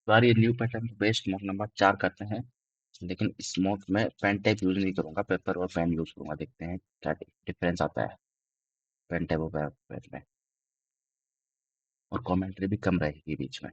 बार ये new pattern based mock number 4 करते हैं। लेकिन इस मॉक में पेन टाइप यूज नहीं करूंगा, पेपर और पेन यूज करूंगा। देखते हैं क्या डिफरेंस आता है पेन टाइप और पेपर में। और कमेंट्री भी कम रहेगी बीच में।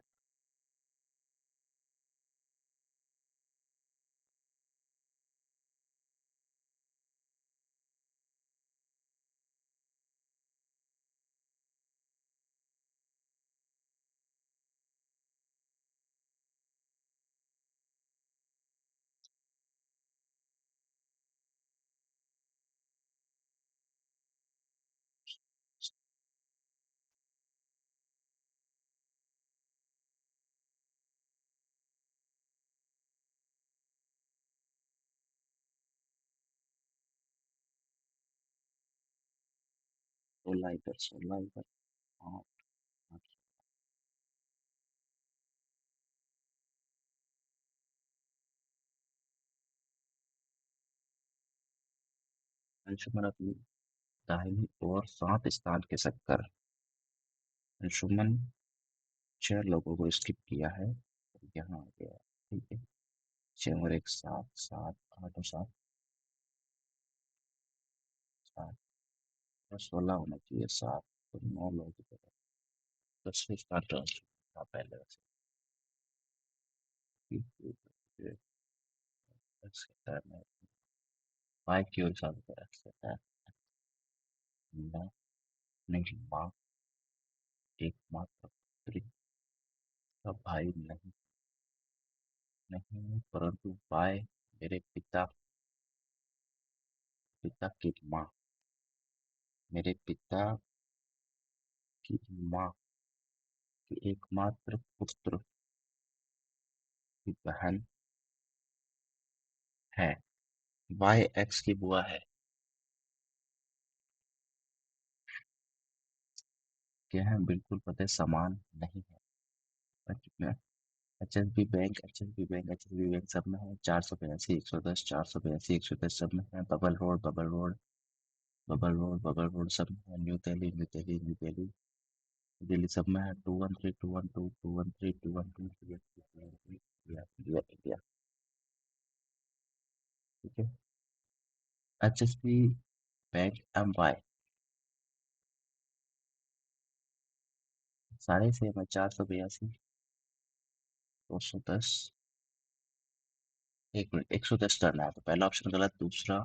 सोलह इधर, 16 इधर। हाँ, अंशुमन अपनी दाहिनी ओर 7 स्थान के शक्कर। अंशुमन 6 लोगों को स्किप किया है, यहाँ आ गया। ठीक है, 6 और 1 7, 7 8 और 7, 7 और 16 होना चाहिए, 7 तो 9 लोग इधर है। 10वें स्थान पर अंशुमन था पहले वैसे। बाई की ओर ज्यादा रख सकता है। मैं नहीं, माँ एकमात्र पुत्री का भाई नहीं, नहीं परंतु बाय मेरे पिता, पिता की माँ, मेरे पिता की माँ की एकमात्र पुत्र की बहन है। वाई एक्स की बुआ है। क्या है? बिल्कुल पते समान नहीं है। एच एस बी बैंक सब में है। 482, 110, 482, 110 सब में है। Bubble road, bubble road, bubble road, bubble road सब में है। New Delhi, new Delhi, new Delhi, Delhi सब में है। 213, 212, 213, 212, इंडिया, इंडिया, इंडिया। ठीक है। HSB बैंक सारे सेम है। 482, 210, 1 मिनट, 110 करना है तो पहला ऑप्शन गलत, दूसरा,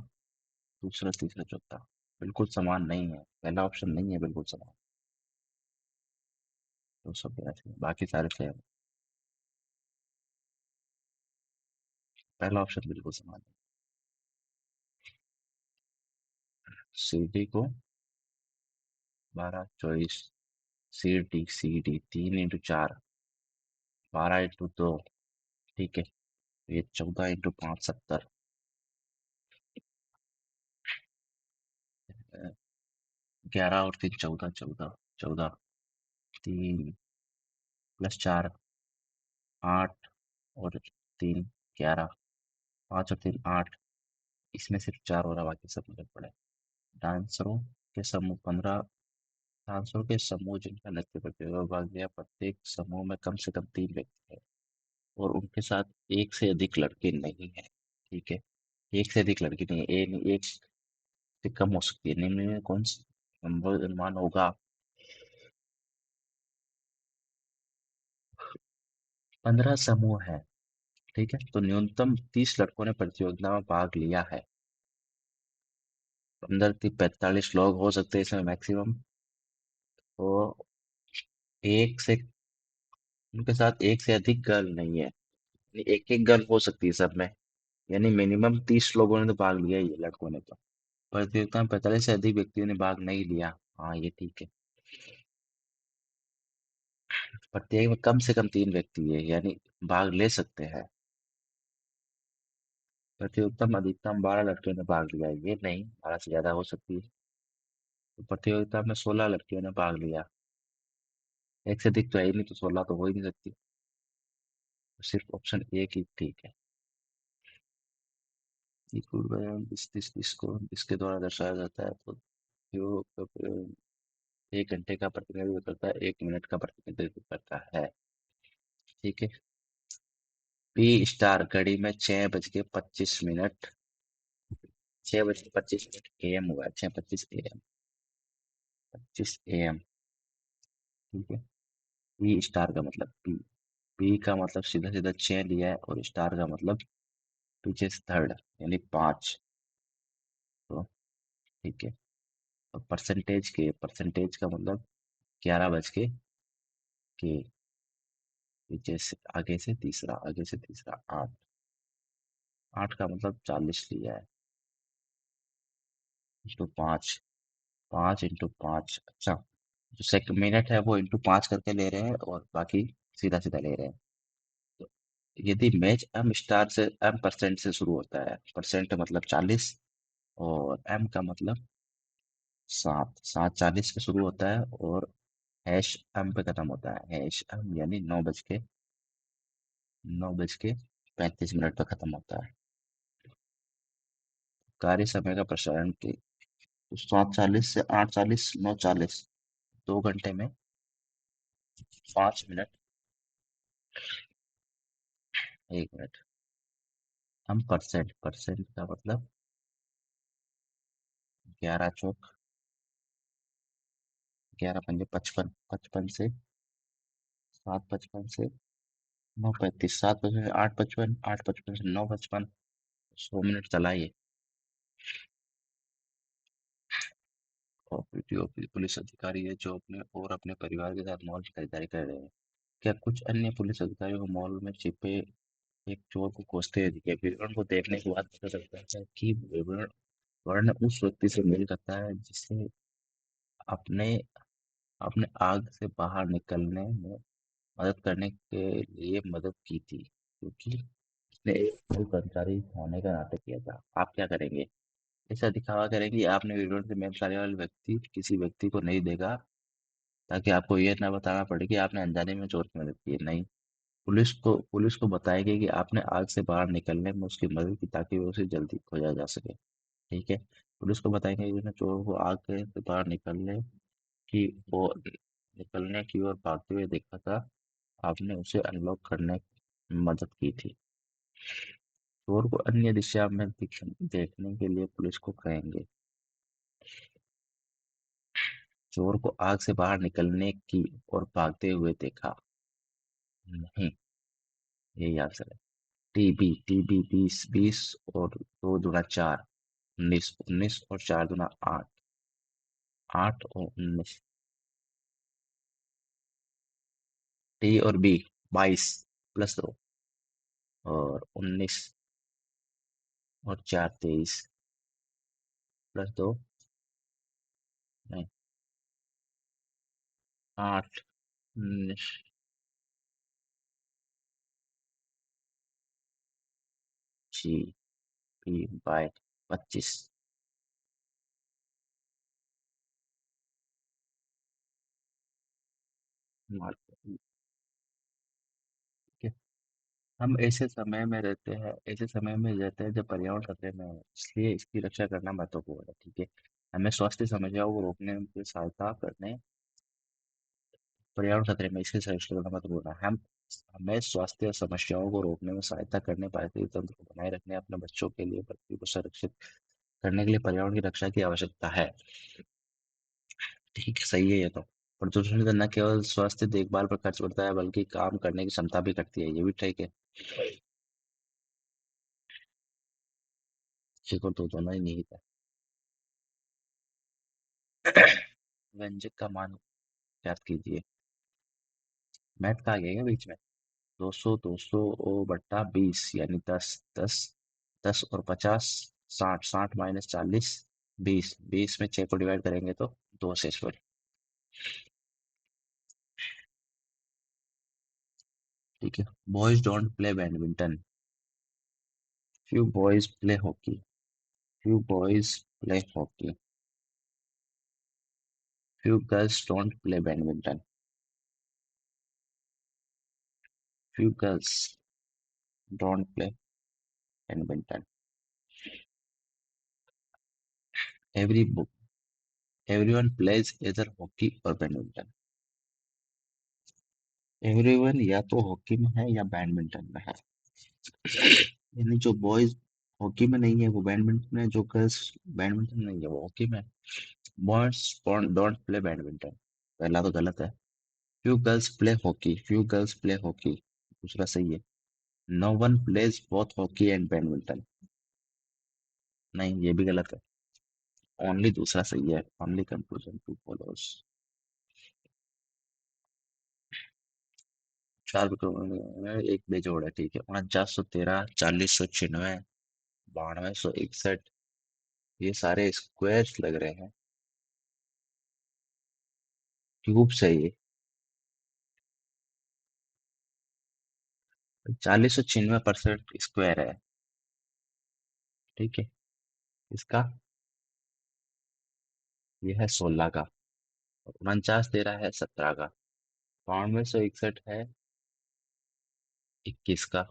दूसरा, तीसरा, चौथा बिल्कुल समान नहीं है। पहला ऑप्शन नहीं है बिल्कुल समान। 282, बाकी सारे सेम। पहला ऑप्शन बिल्कुल समान है। CD को 12, 24, CD 3 into 4, 12 into 2। ठीक है, ये 14 into 5, 70। 11 और 3 14, 14, 14, 3 + 4 8, और 3 11, 5 और 3 8। इसमें सिर्फ 4 हो रहा, बाकी सब मिले पड़े। डांसरों के समूह 15। डांसरों के समूह जिनका नृत्य प्रतियोगिता में भाग लिया, प्रत्येक समूह में कम से कम 3 व्यक्ति है और उनके साथ एक से अधिक लड़के नहीं है। ठीक है, एक से अधिक लड़की नहीं है। एक से कम हो सकती है। निम्न में कौन सा नंबर अनुमान होगा? 15 समूह है। ठीक है, तो न्यूनतम 30 लड़कों ने प्रतियोगिता में भाग लिया है। 15 थी, 45 लोग हो सकते हैं इसमें मैक्सिमम। तो एक से, उनके साथ एक से अधिक गर्ल नहीं है। एक एक गर्ल हो सकती है सब में। यानी मिनिमम 30 लोगों ने तो भाग लिया ही है, लड़कों ने तो। प्रतियोगिता में 45 से अधिक व्यक्तियों ने भाग नहीं लिया। हाँ, ये ठीक है। प्रत्येक में कम से कम 3 व्यक्ति है, यानी भाग ले सकते हैं। प्रतियोगिता में अधिकतम 12 लड़कियों ने भाग लिया, ये नहीं, 12 से ज्यादा हो सकती है। तो प्रतियोगिता में 16 लड़कियों ने भाग लिया। एक से अधिक तो है ही नहीं, तो 16 तो हो ही नहीं सकती। तो सिर्फ ऑप्शन ए की ठीक है। इक्वल बयान इसको इसके द्वारा दर्शाया जाता है तो जो 1 घंटे का प्रतिनिधित्व करता है, 1 मिनट का प्रतिनिधित्व करता है। ठीक है, पी स्टार घड़ी में 6:25। 6:25 AM हुआ है, 6:25 AM। 25 AM। ठीक है। पी स्टार का मतलब पी का मतलब सीधा सीधा 6 लिया है, और स्टार का मतलब पीछे से थर्ड, यानी 5। तो ठीक है। और परसेंटेज का मतलब 11 बज के पीछे से आगे से तीसरा 8। 8 का मतलब 40 लिया है, इंटू 5। 5 इंटू 5, अच्छा। जो सेकंड मिनट है वो इंटू 5 करके ले रहे हैं, और बाकी सीधा सीधा ले रहे हैं। तो यदि मैच एम स्टार से एम परसेंट से शुरू होता है, परसेंट मतलब 40, और एम का मतलब 7। 7 40 पे शुरू होता है, और हैश एम पे खत्म होता है। हैश एम यानी 9:35 पे खत्म होता है। कार्य समय का प्रसारण की 7:40 से 8:40, 2 घंटे में 5 मिनट, 1 मिनट। हम परसेंट का मतलब 11 चौक 11 पंजे 55। 7:55 से 9:35, 7:55 से 8:55, 8:55 से 9:55। 100 मिनट चलाइए। और पुलिस अधिकारी है जो अपने और अपने परिवार के साथ मॉल की खरीदारी कर रहे हैं। क्या कुछ अन्य पुलिस अधिकारियों को मॉल में छिपे एक चोर को खोजते हुए दिखे? विवरण को देखने के बाद पता चलता है कि विवरण वर्ण उस व्यक्ति से मेल खाता है जिसे अपने अपने आग से बाहर निकलने में मदद करने के लिए मदद की थी, क्योंकि उसने एक मूल कर्मचारी होने का नाटक किया था। आप क्या करेंगे? ऐसा दिखावा करेंगे आपने विवरण से मेल खाने वाले व्यक्ति किसी व्यक्ति को नहीं देखा, ताकि आपको यह ना बताना पड़े कि आपने अनजाने में चोर की मदद की है। नहीं, पुलिस को बताएंगे कि आपने आग से बाहर निकलने में उसकी मदद की, ताकि वो उसे जल्दी खोजा जा सके। ठीक है। पुलिस को बताएंगे कि उसने चोर को आग से बाहर की ओर निकलने की ओर भागते हुए देखा था। आपने उसे अनलॉक करने में मदद की थी। चोर को अन्य दिशा में देखने के लिए पुलिस को कहेंगे। चोर को आग से बाहर निकलने की और भागते हुए देखा। नहीं, यही आंसर है। टीबी 20, 20 और 2 दूना 4, 19, 19 और 4 दूना 8, 8 और 19। टी और बी 22 प्लस 2, और 19 और 4 23, +2, नहीं, 8, 19। जी, पी बाय 25। ठीक है। हम ऐसे समय में रहते हैं जब पर्यावरण खतरे में है, इसलिए इसकी रक्षा करना महत्वपूर्ण है। ठीक है। हमें स्वास्थ्य समस्याओं को रोकने में सहायता करने पर्यावरण खतरे में इसकी रक्षा करना महत्वपूर्ण है। हम हमें स्वास्थ्य समस्याओं को रोकने में सहायता करने, पारिस्थितिक तंत्र को बनाए रखने, अपने बच्चों के लिए, पृथ्वी को संरक्षित करने के लिए पर्यावरण की रक्षा की आवश्यकता है। ठीक है, सही है ये तो। प्रदूषण से न केवल स्वास्थ्य देखभाल पर खर्च पड़ता है, बल्कि काम करने की क्षमता भी घटती है, ये भी ठीक है। देखो तो दोनों ही नहीं था। व्यंजक का मान ज्ञात कीजिए। मैथ का आ गया क्या बीच में? 200 ओ बट्टा 20 यानी 10, 10, 10 और 50, 60, 60 - 40, 20, 20 में 6 को डिवाइड करेंगे तो 2 से सॉरी। ठीक है। Boys don't play badminton, few boys play hockey, few boys play hockey, few girls don't play badminton, few girls don't play badminton, every everyone plays इधर हॉकी और बैडमिंटन। एवरीवन या तो हॉकी में है या बैडमिंटन में है। यानी जो बॉयज हॉकी में नहीं है वो बैडमिंटन में, जो गर्ल्स बैडमिंटन नहीं है वो हॉकी में। बॉयज डोंट प्ले बैडमिंटन, पहला तो गलत है। Few girls play hockey, few girls play hockey, दूसरा सही है। No one plays both hockey and badminton, नहीं ये भी गलत है। ओनली दूसरा सही है, ओनली कंक्लूजन टू फॉलोअर्स। चार विकेट में एक बेजोड़ है, ठीक है। 4913, 4096, 9261, ये सारे स्क्वायर्स लग रहे हैं। क्यूब से ये 4096% स्क्वायर है, ठीक है। इसका ये है 16 का, और 4913 है 17 का, 9261 है 21 का।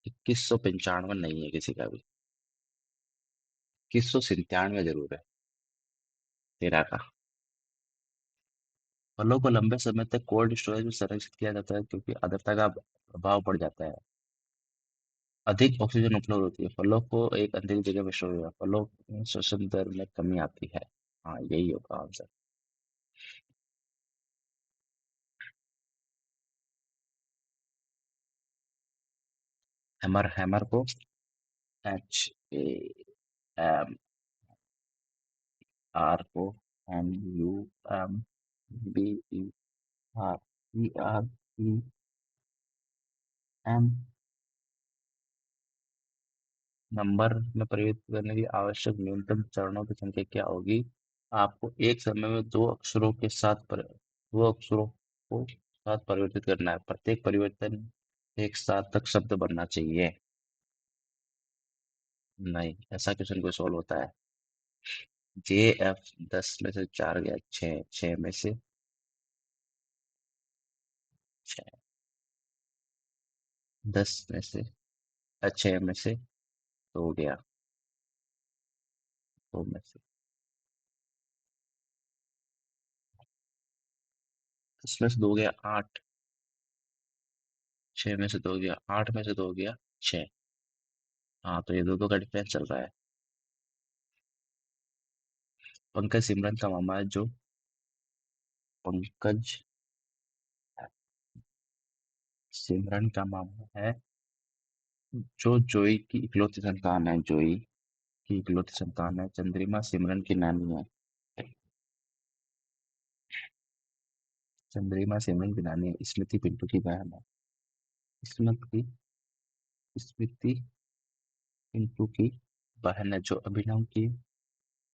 2195 नहीं है किसी का भी, 2197 जरूर है 13 का। फलों को लंबे समय तक कोल्ड स्टोरेज में संरक्षित किया जाता है क्योंकि आर्द्रता का प्रभाव पड़ जाता है। अधिक ऑक्सीजन उपलब्ध होती है, फलों को एक अधिक जगह में स्टोर किया, फलों में श्वसन दर में कमी आती है। हाँ यही होगा आंसर। हैमर, हैमर को HAMR, को HUMBEREM नंबर में परिवर्तित करने की आवश्यक न्यूनतम चरणों की संख्या क्या होगी? आपको एक समय में दो अक्षरों को साथ परिवर्तित करना है, प्रत्येक परिवर्तन एक साथ तक शब्द बनना चाहिए। नहीं, ऐसा क्वेश्चन कोई सॉल्व होता है? JF 10 में से 4 गया, 6, 6 में से 6, 10 में से 6 में से 2 गया, 2 में से 10 में से 2 गया 8, 6 में से 2 गया 8 में से 2 गया 6। हाँ तो ये दो दो का डिफरेंस चल रहा है। पंकज सिमरन का मामा है जो, पंकज सिमरन का मामा है जो जोई की इकलौती संतान है, जोई की इकलौती संतान है। चंद्रिमा सिमरन की नानी है, चंद्रिमा सिमरन की नानी है। स्मृति पिंटू की बहन है, स्मृति स्मृति पिंटू की बहन है जो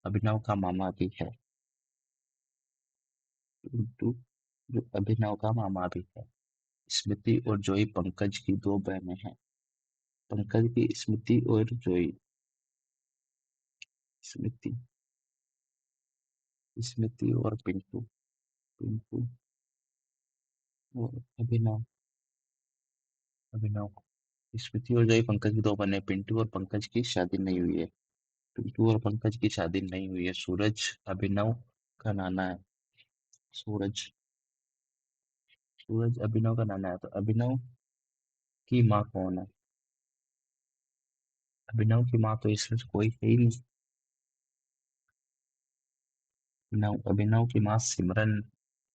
अभिनव का मामा भी है। पिंटू जो अभिनव का मामा भी है। स्मृति और जोई पंकज की दो बहनें हैं। पंकज की स्मृति और जोई, स्मृति स्मृति और पिंटू, पिंटू और अभिनव, अभिनव। स्मृति और जोई पंकज की दो बहनें, पिंटू और पंकज की शादी नहीं हुई है। पिंटू और पंकज की शादी नहीं हुई है। सूरज अभिनव का नाना है, सूरज सूरज अभिनव का नाना है, तो अभिनव की माँ कौन है? अभिनव की माँ तो इसमें से कोई है ही नहीं। अभिनव की माँ सिमरन,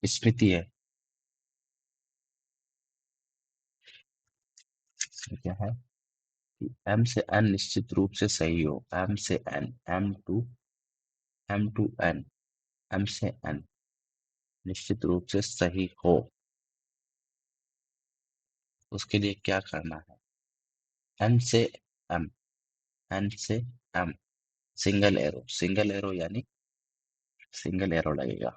स्मृति है। इसमें क्या है कि M से N निश्चित रूप से सही हो, M से N, M to N, M से N निश्चित रूप से सही हो, उसके लिए क्या करना है? N से M, N से M, सिंगल एरो यानी सिंगल एरो लगेगा,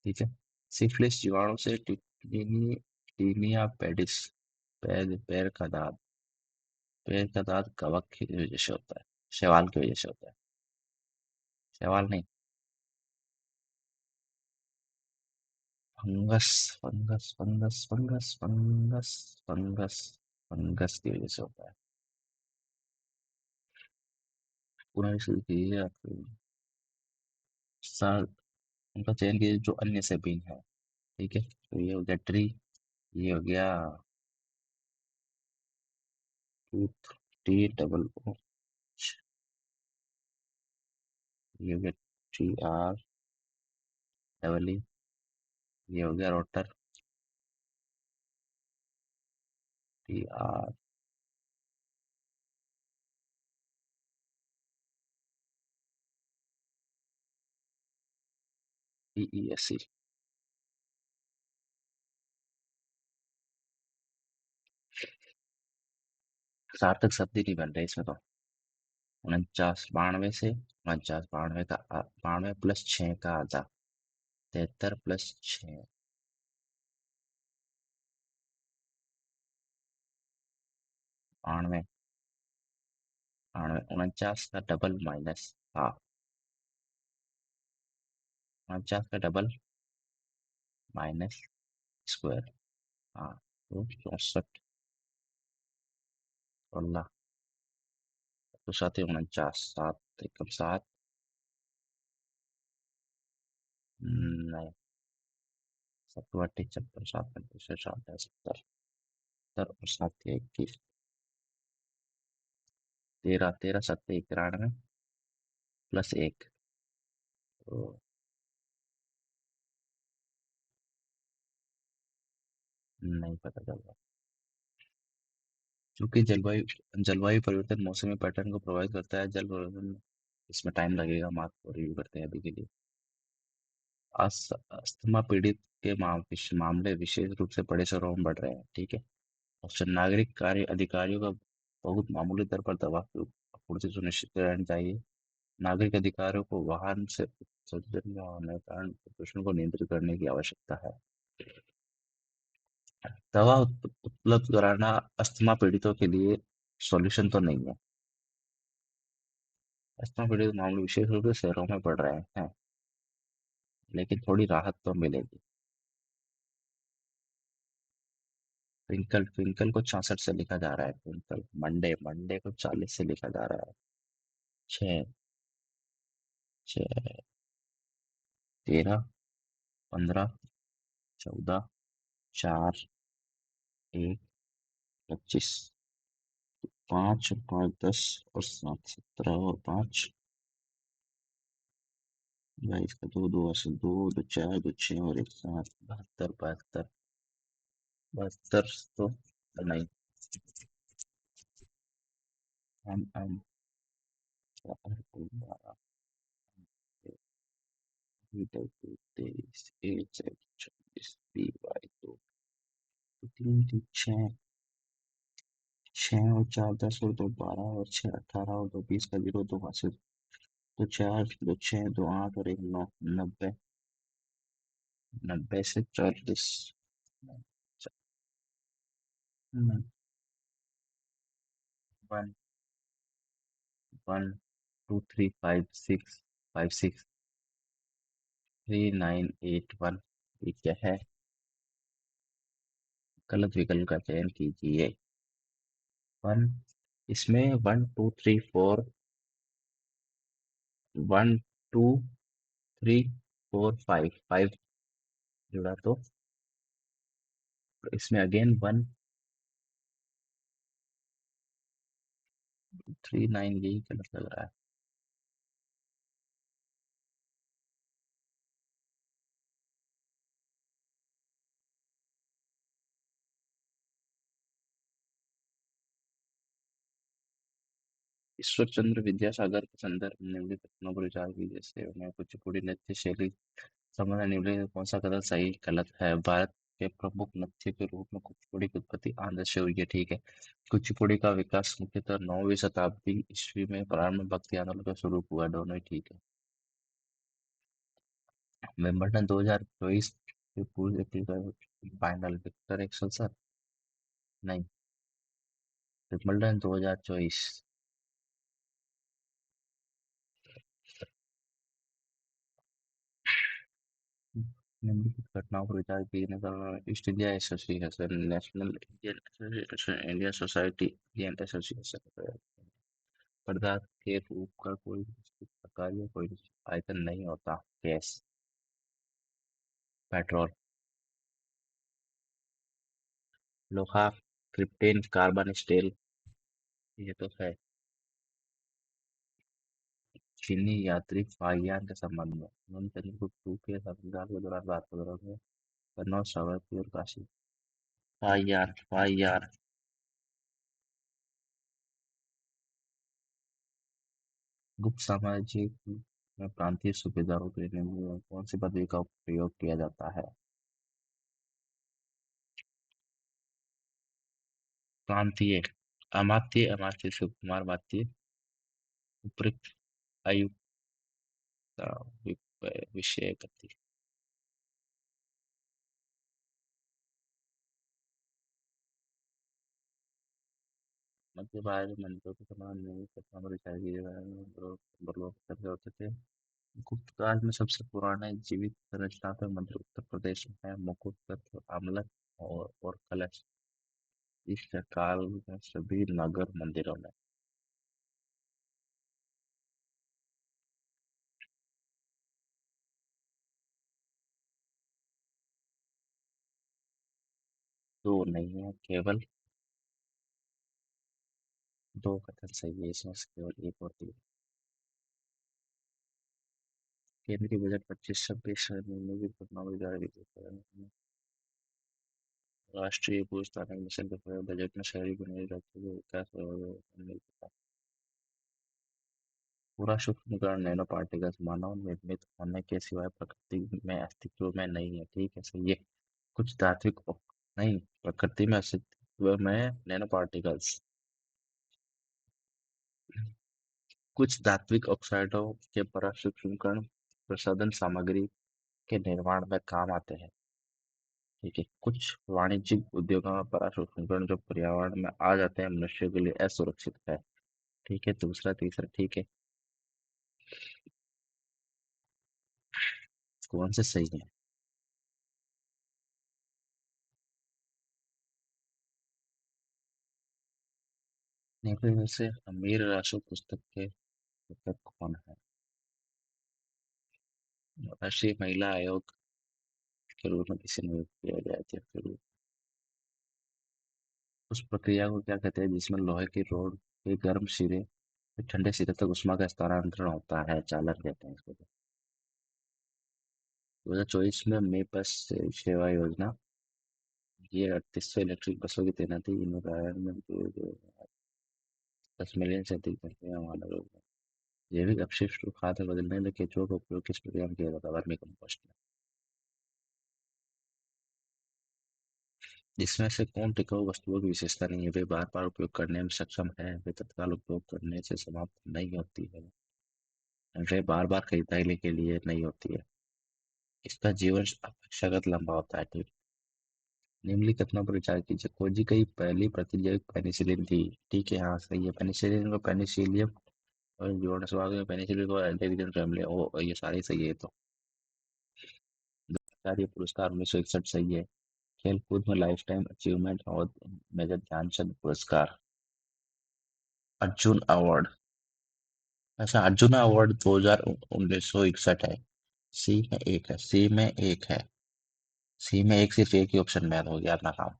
ठीक है। सिफिलिस जीवाणु से टीनिया पेडिस, पैर का दाग, पैर का दाग कवक की वजह से होता है, शैवाल की वजह से होता है। शैवाल नहीं, फंगस, फंगस फंगस की वजह से होता है। पुनः कीजिए आपके साथ उनका चयन कीजिए जो अन्य से भिन्न है, ठीक है। तो ये हो गया ट्री, ये हो गया टू टी डबल ओ, ये हो गया टी आर डबल ई, ये हो गया rotor T R T E S E. सार्थक शब्द ही नहीं बन रहे इसमें तो। 49 92 से 49 92 का 92 + 6 का आधा, 73 + 6, 92 92 49 का डबल माइनस, हाँ 49 का डबल माइनस स्क्वायर, हाँ तो 64, 16 तो 7 49, 7 × 7, नहीं 7 × 8 = 76, 7 × 7 = 70, 70 और 7 × 1 = 21, 13 13 7 × 1 = 93 +1, तो नहीं पता चल रहा। क्योंकि जलवायु जलवायु परिवर्तन मौसमी पैटर्न को प्रभावित करता है, जल परिवर्तन इसमें टाइम लगेगा, मार्क को रिव्यू करते हैं अभी के लिए। अस्थमा पीड़ित के मामले विशेष रूप से बड़े शहरों में बढ़ रहे हैं, ठीक है। ऑप्शन, नागरिक कार्य अधिकारियों का बहुत मामूली दर पर दवा की आपूर्ति सुनिश्चित करनी चाहिए। नागरिक अधिकारियों को वाहन से उत्सर्जन में होने के कारण प्रदूषण को नियंत्रित करने की आवश्यकता है। दवा उपलब्ध कराना अस्थमा पीड़ितों के लिए सॉल्यूशन तो नहीं है। अस्थमा पीड़ित मामले विशेष रूप से शहरों में बढ़ रहे हैं, लेकिन थोड़ी राहत तो मिलेगी। ट्विंकल ट्विंकल को 66 से लिखा जा रहा है, ट्विंकल। मंडे मंडे को 40 से लिखा जा रहा है। 6 6 13 15 14 4 1 25, 5 5 10 और 7 17 और 5 22 का 2 2 से 2 2 4 2 6 और 1 7 72 72 72 तो नहीं। हम 4 2 12 मीटर 2 23 1 से 26 बी वाई 2 3 3 6 6 और 4 10 और 2 12 और 6 18 और 2 20 का 0 2 हासिल, 2 4 2 6 2 8 और 1 9 90, 90 से 40, 1 1 2 3 5 6 5 6 3 9 8 1, ये क्या है? गलत विकल्प का चयन कीजिए। 1, इसमें 1 2 3 4, 1 2 3 4 5 5 जुड़ा, तो इसमें अगेन 1 3 9, यही गलत लग रहा है। ईश्वर चंद्र विद्यासागर के संदर्भ में निम्नलिखित कथनों पर विचार कीजिए। जैसे उन्हें कुचिपुड़ी नृत्य शैली संबंध में निम्नलिखित कौन सा कथन सही गलत है? भारत के प्रमुख नृत्य के रूप में कुचिपुड़ी की उत्पत्ति आंध्र से हुई है, ठीक है। कुचिपुड़ी का विकास मुख्यतः 9वीं शताब्दी ईस्वी में प्रारंभ में भक्ति आंदोलन का शुरू हुआ, दोनों ही ठीक है। विंबलडन 2024 के पूर्व फाइनल विक्टर एक्सेल्सन, नहीं, विंबलडन 2024। निम्नलिखित घटनाओं पर विचार कीजिए का east India association, national Indian association, Indian society, Indian association. पदार्थ के रूप का कोई निश्चित प्रकार या कोई निश्चित आयतन नहीं होता। गैस, पेट्रोल, लोहा, क्रिप्टेन, कार्बन, स्टील। ये तो है। चीनी यात्री फाहियान के संबंध में उन्होंने तेलुगु टू के शासनकाल के दौरान राजपत्रों में कन्नौज, सावरकुंतला और काशी। फाहियान फाहियान। गुप्त साम्राज्य में प्रांतीय सूबेदारों के लिए कौन सी पदवी का प्रयोग किया जाता है? प्रांतीय। अमात्य अमात्य शिव कुमार मात्य। उपयुक्त आयुक्त। विषय करती। मध्य भारत में मंदिरों के समान नहीं पत्थरों पर दिखाई दिए बर्लों पत्थर होते थे। गुप्त काल में सबसे पुराने जीवित संरचनात्मक मंदिर उत्तर प्रदेश में है, मुकुट पत्थर आमलक और कलश। इस काल में सभी नगर मंदिरों में। दो नहीं है केवल। दो कथन सही है, इसमें से केवल एक होती है। केंद्रीय बजट 25-26 में भी घटनाओं जारी की। राष्ट्रीय भू-स्थानिक मिशन के तहत बजट में शहरी बुनियादी ढांचे के विकास और मिल सका। पूरा सूक्ष्मकण नैनो पार्टिकल्स मानव निर्मित होने के सिवाय प्रकृति में अस्तित्व में नहीं है। ठीक है, सही है। कुछ धात्विक नहीं, प्रकृति में अस्तित्व में नैनो पार्टिकल्स। कुछ धात्विक ऑक्साइडों के परत सूक्ष्मकण प्रसाधन सामग्री के निर्माण में काम आते हैं। ठीक है, कुछ वाणिज्यिक उद्योगों में पराश्र सूक्ष्मकण जो पर्यावरण में आ जाते हैं मनुष्य के लिए असुरक्षित है। ठीक है, दूसरा तीसरा ठीक है। कौन से सही है? निम्न में से अमीर राशि पुस्तक के लेखक कौन है? राष्ट्रीय महिला आयोग के रूप में किसे नियुक्त किया गया था फिर? उस प्रक्रिया को क्या कहते हैं जिसमें लोहे की रॉड के गर्म सिरे से ठंडे सिरे तक ऊष्मा का स्थानांतरण होता है? चालन कहते हैं इसको। 2024 में मई बस सेवा योजना, ये 3800 इलेक्ट्रिक बसों की तैनाती, इनमें पर्यावरण में 10 मिलियन से अधिक घंटे मानव रोजगार। जैविक अपशिष्ट को खाद में बदलने में केंचुआ का उपयोग किस प्रक्रिया में किया जाता है? वर्मी कंपोस्ट में। जिसमें से कौन टिकाऊ वस्तुओं की विशेषता नहीं है? वे बार बार उपयोग करने में सक्षम है, वे तत्काल उपयोग करने से समाप्त नहीं होती है, वे बार बार खरीदारी के लिए नहीं होती है, इसका जीवन अपेक्षाकृत लंबा होता है। ठीक। निम्नलिखित कथनों पर विचार कीजिए। खोजी गई पहली प्रतिजैविक पेनिसिलिन थी। ठीक है, हाँ सही है। पेनिसिलिन को पेनिसिलियम और जोड़ स्वाग में पेनिसिलिन को एल्डेविजन फैमिली, ओ ये सारे सही है। तो ये पुरस्कार 1961 सही है। खेलकूद में लाइफ टाइम अचीवमेंट और मेजर ध्यानचंद पुरस्कार। अर्जुन अवार्ड। अच्छा, अर्जुन अवार्ड 1961 है। सी में एक है, सी में एक है। सी में एक सिर्फ एक ही ऑप्शन में हो गया अपना काम।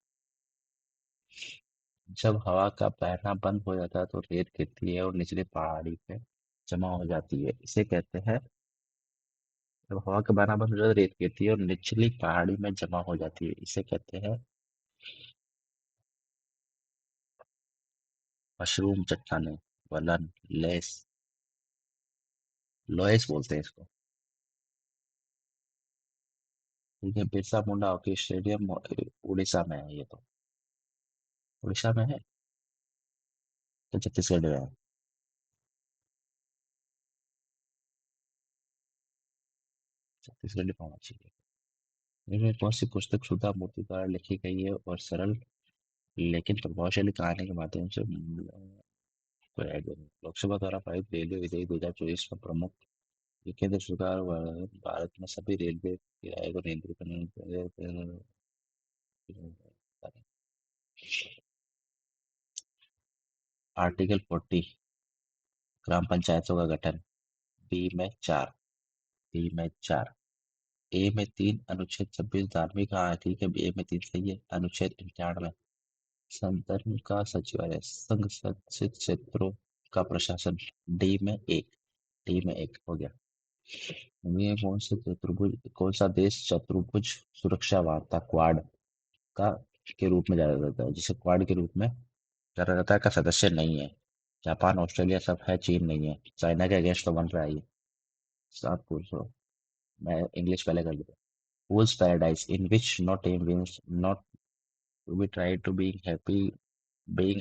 जब हवा का बहना बंद हो जाता है तो रेत गिरती है और निचली पहाड़ी पे जमा हो जाती है, इसे कहते हैं। जब हवा का बहना बंद हो जाता है रेत गिरती है और निचली पहाड़ी में जमा हो जाती है, इसे कहते हैं। मशरूम चट्टाने, वलन, लेस। लोएस बोलते हैं इसको। ठीक है, बिरसा मुंडा हॉकी स्टेडियम उड़ीसा में है ये तो। उड़ीसा में है तो छत्तीसगढ़ में है। छत्तीसगढ़ में होना चाहिए। इनमें कौन सी पुस्तक सुधा मूर्ति द्वारा लिखी गई है और सरल लेकिन प्रभावशाली कहानी के माध्यम से लोकसभा द्वारा पारित रेलवे विधेयक 2024 में प्रमुख? ये केंद्र सरकार भारत में सभी रेलवे किराए को नियंत्रित करने आर्टिकल 40 ग्राम पंचायतों का गठन। बी में 4। बी में 4। ए में 3, अनुच्छेद 26 धार्मिक, हाँ ठीक है, ए में 3 सही है। अनुच्छेद 91 संदर्भ का सचिवालय संघ शासित क्षेत्रों का प्रशासन। डी में एक हो गया। ये कौन सा देश चतुर्भुज सुरक्षा वार्ता क्वाड का के रूप में जाना जाता है, जिसे क्वाड के रूप में जाना जाता है, का सदस्य नहीं है? जापान, ऑस्ट्रेलिया सब है, चीन नहीं है। चाइना के अगेंस्ट तो बन रहा है ये। सात पूछो। मैं इंग्लिश पहले कर दूँ। Fool's paradise in which not aim wins not to be tried to being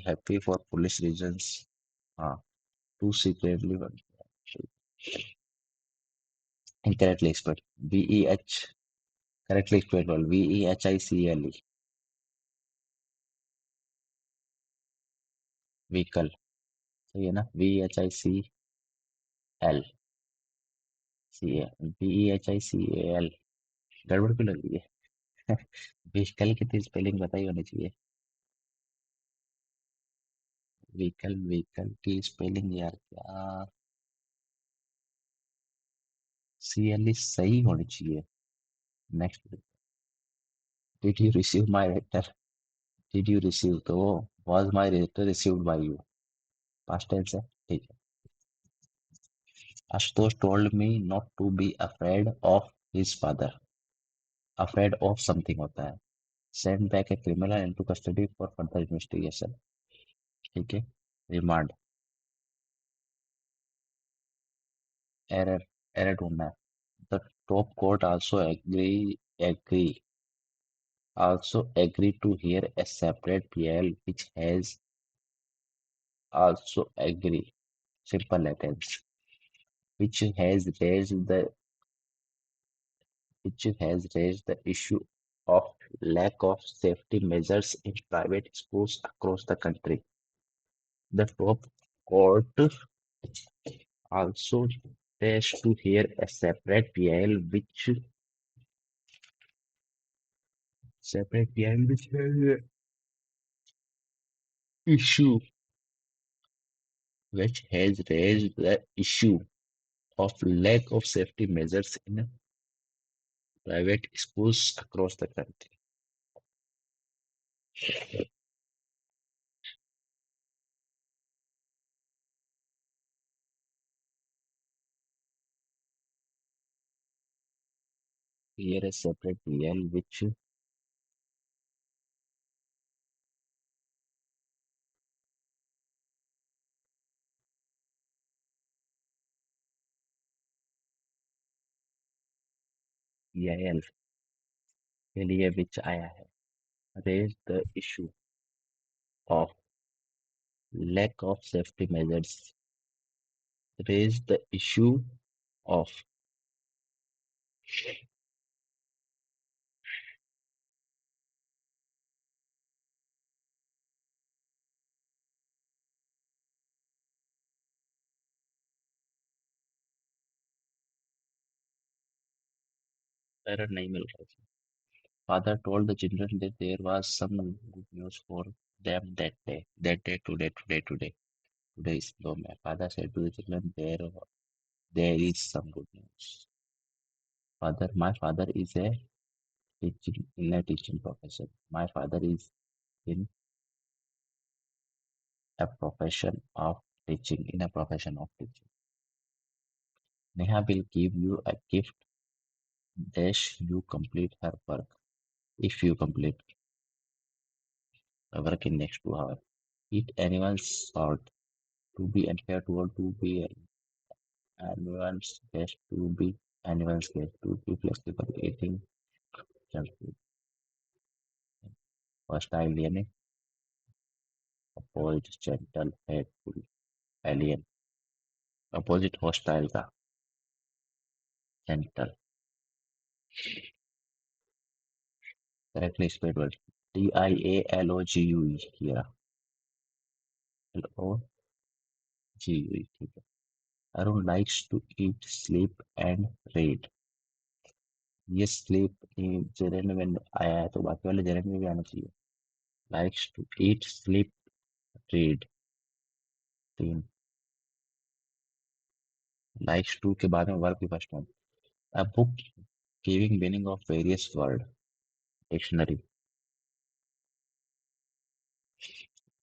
happy for foolish reasons. हाँ, too secretly incorrectly spelled. VEH correctly spelled VEHICLE. Vehicle सही है ना? VEHICAL गड़बड़ क्यों लग रही है? व्हीकल की तो स्पेलिंग बताई होनी चाहिए। व्हीकल की स्पेलिंग यार क्या? CLE सही होनी चाहिए। Next. Did you receive my letter? Did you receive तो was my letter received by you. Past tense है, ठीक है। Ashutosh told me not to be afraid of his father. Afraid of something होता है। Send back a criminal into custody for further investigation. ठीक है। Remand. Error. Error ढूंढना है। The top court also agree to hear a separate PL also agree simple letters which has raised the issue of lack of safety measures in private schools across the country. The top court also has to hear a separate PL which has issue which has raised the issue of lack of safety measures in private schools across the country. Here a separate PL which PIL के लिए which आया है, raise the issue of lack of safety measures, raise the issue of error नहीं मिल रहा है। Father told the children that there was some good news for them that day, today is no man. Father said to the children, there is some good news. My father is a teaching profession. My father is in a profession of teaching. Neha will give you a gift dash you complete her work. If you complete the work in next 2 hours. Eat anyone's salt. To be unfair to be anyone's guest. To be anyone's guest. To be flexible. Eating junk food. Hostile यानी opposite gentle hateful alien. Opposite hostile का gentle. Correctly spelled word. Dialogue किया LOGUE ठीक है। Arun likes to eat, sleep and read. ये sleep gerund में आया है तो बाकी वाले जेरेंड में भी आना चाहिए। Likes to eat sleep read. तीन। लाइक्स टू के बाद में वर्ब की first form. A book giving meaning of various word. Dictionary.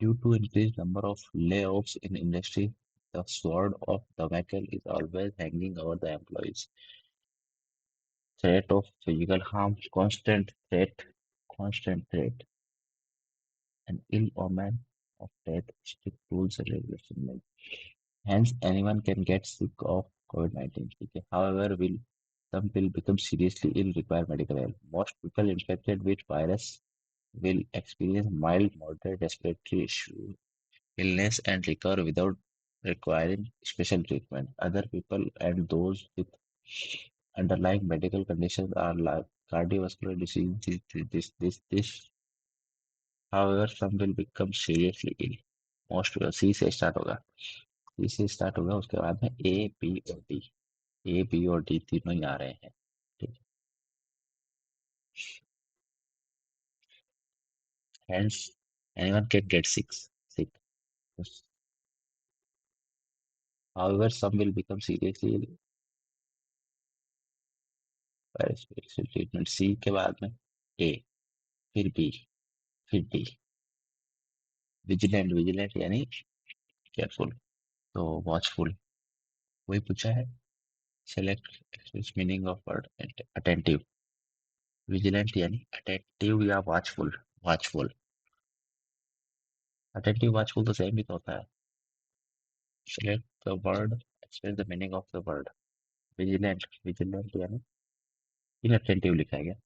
Due to increased number of layoffs in industry, the sword of Damocles is always hanging over the employees. Threat of physical harm, constant threat, and ill omen of death, strict rules and regulations. Hence, anyone can get sick of COVID-19. Okay. However, some will become seriously ill, require medical help. Most people infected with virus will experience mild, moderate respiratory issue, illness, and recover without requiring special treatment. Other people and those with underlying medical conditions are like cardiovascular disease, this. However, some will become seriously ill. Most C से स्टार्ट होगा सी से स्टार्ट होगा उसके बाद में A B और डी तीनों ही आ रहे हैं ठीक है hence anyone can get sick however some will become seriously ill by special treatment सी के बाद में ए फिर बी फिर डी विजिलेंट यानी केयरफुल तो वॉचफुल वही पूछा है select express meaning of word attentive vigilant यानी अटेंटिव या वॉचफुल अटेंटिव वॉचफुल तो सेम ही तो होता है select the word express the meaning of the word vigilant यानी inattentive लिखा गया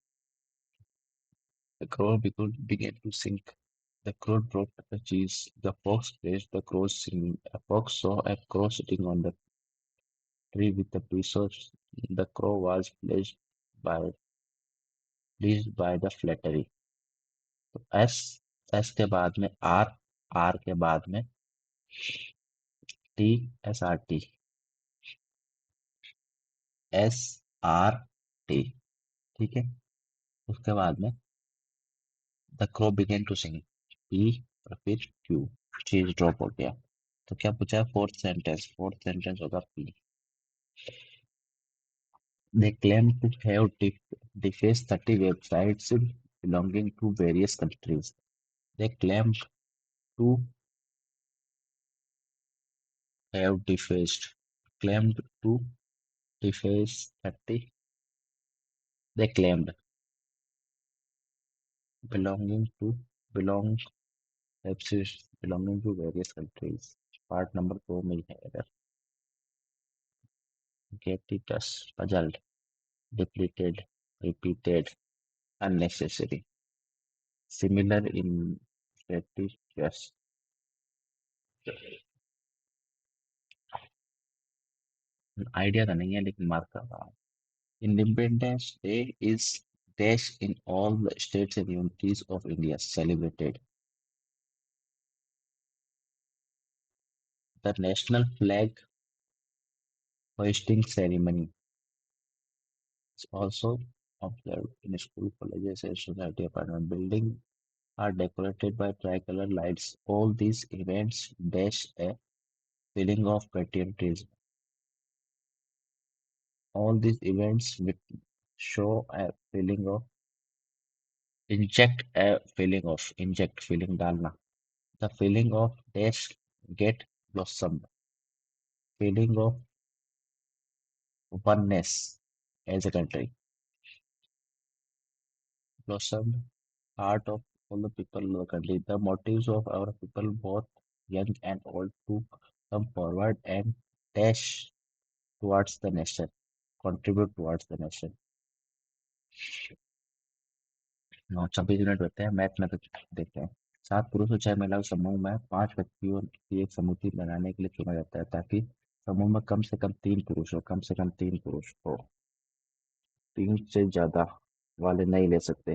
the crow began to sink the crow dropped the cheese the fox praised the crow singing a fox saw a crow sitting on the tree with a piece of the crow was by pleased by the flattery तो S के बाद में R के बाद में T T S R T ठीक है उसके बाद में the crow began to sing P और फिर क्यू चीज ड्रॉप हो गया तो क्या पूछा है फोर्थ सेंटेंस होगा P they claim to have defaced 30 websites belonging to various countries they to claimed to deface 30 they claimed belonging to belong websites belonging to various countries part number 2 में ही है अगर gratuitous puzzled depleted repeated unnecessary similar in gratuitous idea तो नहीं है लेकिन mark कर रहा हूँ independence day is dash in all the states and unities of India celebrated. The national flag hoisting ceremony is also observed in school, colleges, and society apartment buildings are decorated by tricolor lights. All these events dash a feeling of patriotism. All these events with show a feeling of inject feeling डालना. The feeling of dash get blossomed. Feeling of oneness as a country. Blossomed heart of all the people in the country. The motives of our people, both young and old, to come forward and dash towards the nation, contribute towards the nation. 26 minute होते हैं math में तो देखते हैं 7 पुरुष और 6 महिलाओं के समूह में 5 व्यक्तियों की एक समिति बनाने के लिए चुना जाता है ताकि समूह में कम से कम 3 पुरुष हो 3 से ज्यादा वाले नहीं ले सकते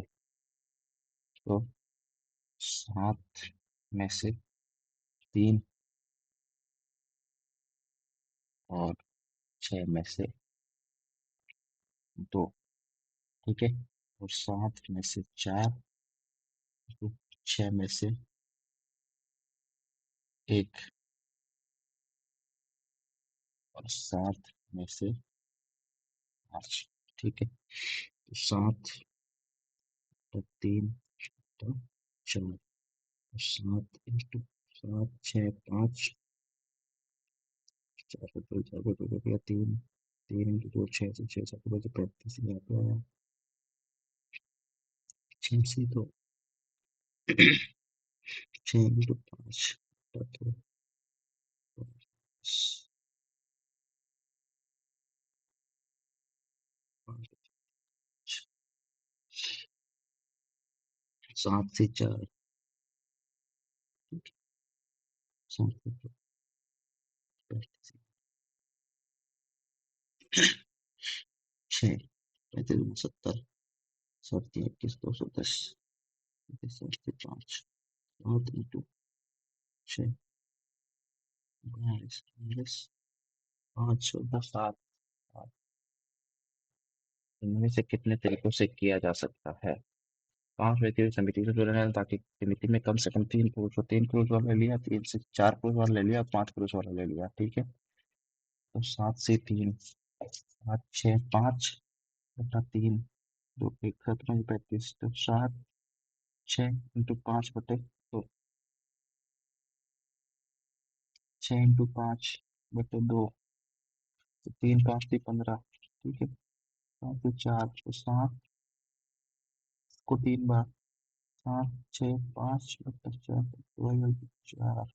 तो 7 में से 3 और 6 में से 2 ठीक है और 7 में से 4 तो 6 में से 1 और 7 में से 5 ठीक है तो 7 तो 3 तो 4 सात इंटू सात, छः, पाँच, चार को दो, चार को दो गया तीन, तीन इंटू दो छः से, छः सात बजे 35 यहाँ पे आया, छः से दो, छः इंटू पाँच, तो पाँच, सात से चार, सात से दो, 35, छः, 35, 70, 7, 21, 210, 7 से पाँच, 7 इंटू छः, 22, 22, 5, 14, 7, इनमें से कितने तरीकों से किया जा सकता है? 5 व्यक्तियों की समिति से जुड़े हैं ताकि समिति में कम से कम 3 पुरुष हो, 3 पुरुष वाला ले लिया, 3 से 4 पुरुष वाला ले लिया, 5 पुरुष वाला ले लिया, ठीक है। तो 7 से 3, 7, 6, 5 बटा 3, 2, 1, 17, 35, तो 7, 6 इंटू 5 बटे 2, 6 इंटू 5 बटे 2, तो 3, 5, 15, ठीक है। 5 से 4, तो 7 को 3 बार, 7, 6, 5 बटा 4, 4,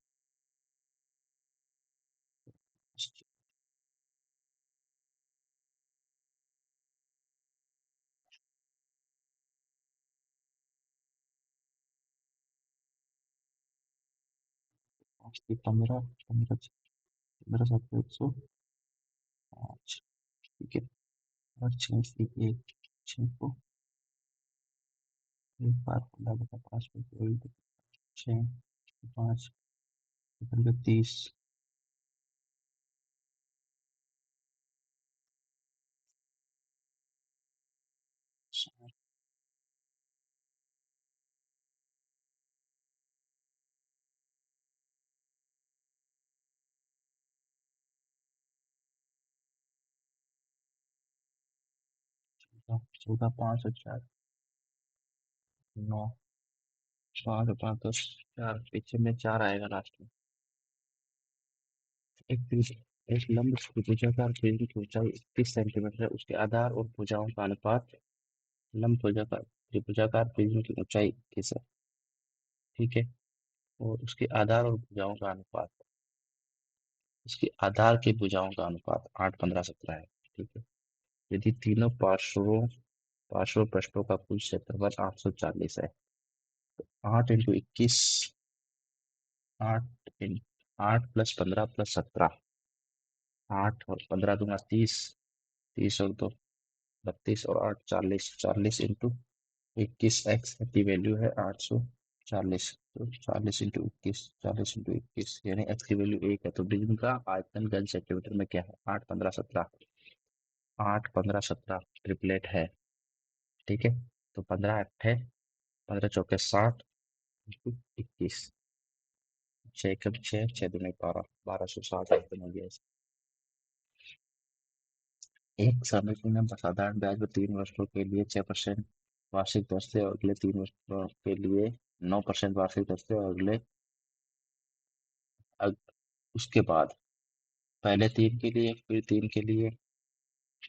5 से 15, 15, 15, 7, 105, ठीक है। और 6 से 1, 6 को एक बार खुला बटा 5 में कोई 6, 5, 30, 14, 5 और 4, 9, 5 और 5, 10, 4, पीछे में 4 आएगा लास्ट में। एक एक लंब त्रिभुजाकार प्रिज्म की ऊंचाई 31 सेंटीमीटर है, उसके आधार और भुजाओं का अनुपात लंब त्रिभुजाकार त्रिभुजाकार प्रिज्म की ऊंचाई 31 है, ठीक है। और उसके आधार और भुजाओं का अनुपात, उसके आधार के भुजाओं का अनुपात 8, 15, 17 है, ठीक है। यदि तीनों पार्श्व पृष्ठों का कुल क्षेत्रफल 840 है, 8 इंटू 21, 8 8 प्लस 15 प्लस 17, 8 और 15 दूंगा 30, 30 और 2 32 और 8 40, 40 इंटू 21, एक्स की वैल्यू है 840, तो 40 इंटू 21, 40 इंटू 21 यानी एक्स की वैल्यू 1 है। तो प्रिज्म का आयतन गज सेंटीमीटर में क्या है? 8, 15, 17, 8, 15, 17 ट्रिपलेट है, ठीक है। तो 15 8 है, 15 चौके 60 इंटू 21, 6 कम 6, 6 दूनी 12, 1260 आयतन हो गया। एक समिति में साधारण ब्याज पर 3 वर्षों के लिए 6% वार्षिक दर से और अगले 3 वर्षों के लिए 9% वार्षिक दर से और अग, उसके बाद पहले 3 के लिए, फिर 3 के लिए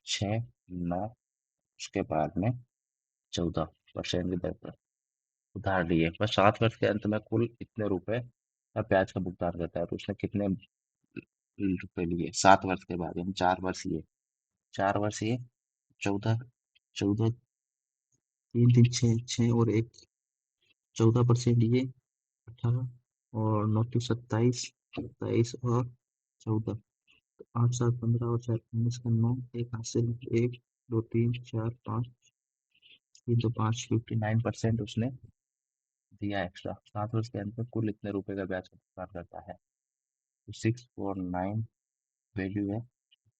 6, 9, उसके बाद में 14% की दर पर उधार लिए। बस 7 वर्ष के अंत में कुल इतने रुपए का ब्याज का भुगतान करता है। तो उसने कितने रुपए लिए 7 वर्ष के बाद? यानी 4 वर्ष लिए, 4 वर्ष ये 14, 14, 3, 3, 6, 6 और एक 14% ये 18 और 9, 27, 27 और 14, 8, 7, 15 और 4, 19 का 9, एक हासिल, 1, 2, 3, 4, 5, 3, 2, 5, 59% उसने दिया एक्स्ट्रा। 7 वर्ष के अंत में कुल इतने रुपए का ब्याज का भुगतान करता है। तो 649 वैल्यू है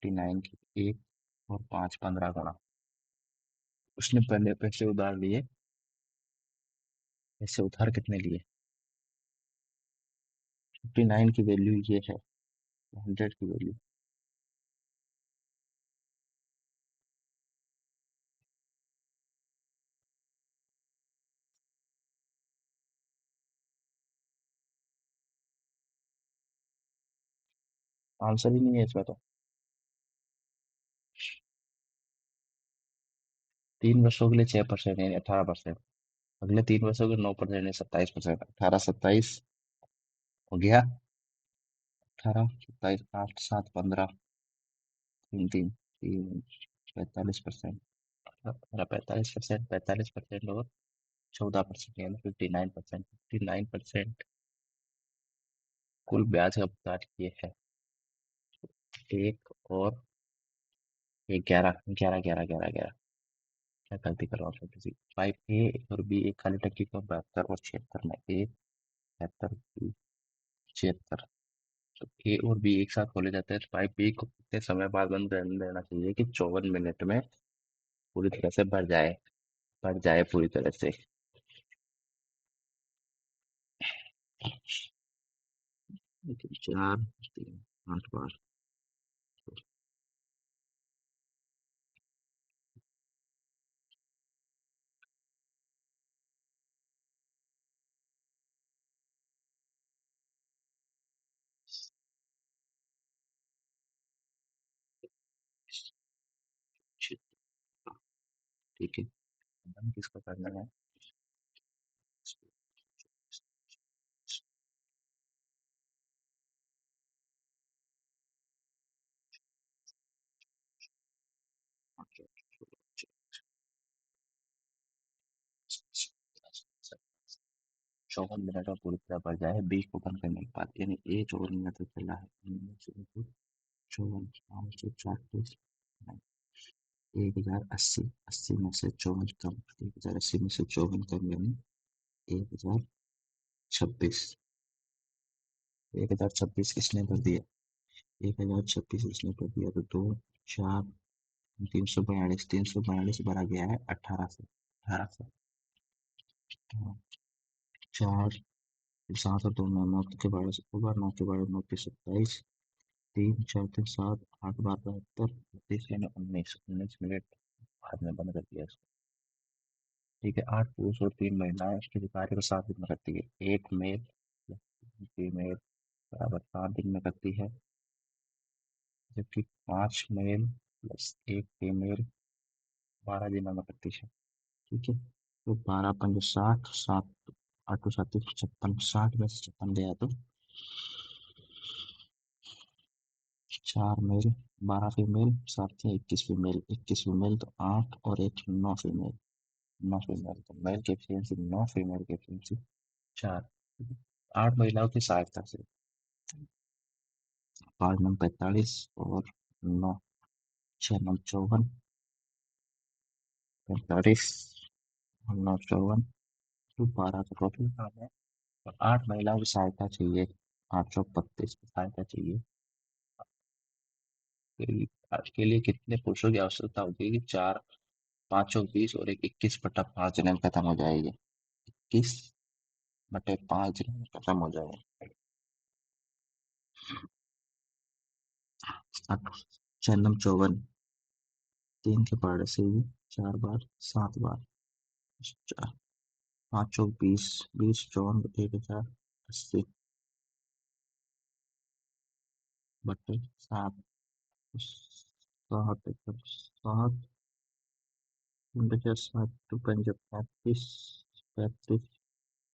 59 की, 1 और 5, 15 गुना। उसने पहले पैसे उधार लिए, पैसे उधार कितने लिए? 59 की वैल्यू ये है, 100 की वैल्यू आंसर ही नहीं है इसमें तो। 3 वर्षों के लिए 6% यानी 18%। अगले 3 वर्षों के 9% यानी 27%। 18 27 हो गया। 18 27 8 7 15 3 3 3 45%। 45%, 45% और 14% यानी 59%। 59% कुल ब्याज का भुगतान किए है। एक और ये 11 11 11 11 11। क्या गलती कर रहा हूँ छोटी सी। 5A और B एक खाली टंकी को 72 और 76 में। A 72 B 76। तो ए और बी एक साथ खोले जाते हैं तो पाइप बी को कितने समय बाद बंद कर देना चाहिए कि 54 मिनट में पूरी तरह से भर जाए पूरी तरह से। लेकिन 4 3 8 बार। ठीक है। हम किसको करना है। चौवन मिनट में पूरी तरह भर जाए बी को बंद करने के बाद यानी ए 54 मिनट तक चला है। 54 5 4 1080। 80 में से 54 कम। 1080 में से 54 कम यानी 1026। 1026 किसने भर दिया। 1026 किसने भर दिया तो 2 4 342 भरा गया है 18 से। हाँ, 4 7 और 2 9 9 के 12 9 के 12 9 के 27। 3 4 3 7 8 12 72 19 19 मिनट बाद में बंद कर दिया इसको। ठीक है। 8 पुरुष और 3 महिलाएं किसी कार्य को 7 दिन में करती है। एक मेल फीमेल बराबर 7 दिन में करती है। जबकि 5 मेल प्लस एक फीमेल 12 दिनों में करती है। ठीक है। तो 12 5 60 7 8 7 56 60 में से 56 गया तो 4 मेल 12 फीमेल 7 से 21 फीमेल 21 फीमेल तो 8 और 1 9 फीमेल। 9 फीमेल तो मेल की एफिशिएंसी 9 फीमेल की एफिशिएंसी 4। 8 महिलाओं की सहायता से 5 9 45 और 9 6 9 54 45 और 9 54 तो 12 का टोटल काम है। और 8 महिलाओं की सहायता चाहिए। 832 की सहायता चाहिए। के लिए कितने पुरुषों की आवश्यकता होगी कि 4 5 20 और एक 21/5 दिन में खत्म हो जाएगी। 21/5 दिन में खत्म हो जाएगा। 6 9 54 3 के पहाड़ से ही 4 बार 7 बार। 4 5 20 20 54 1080 बटे 7 7 7 टू 35 35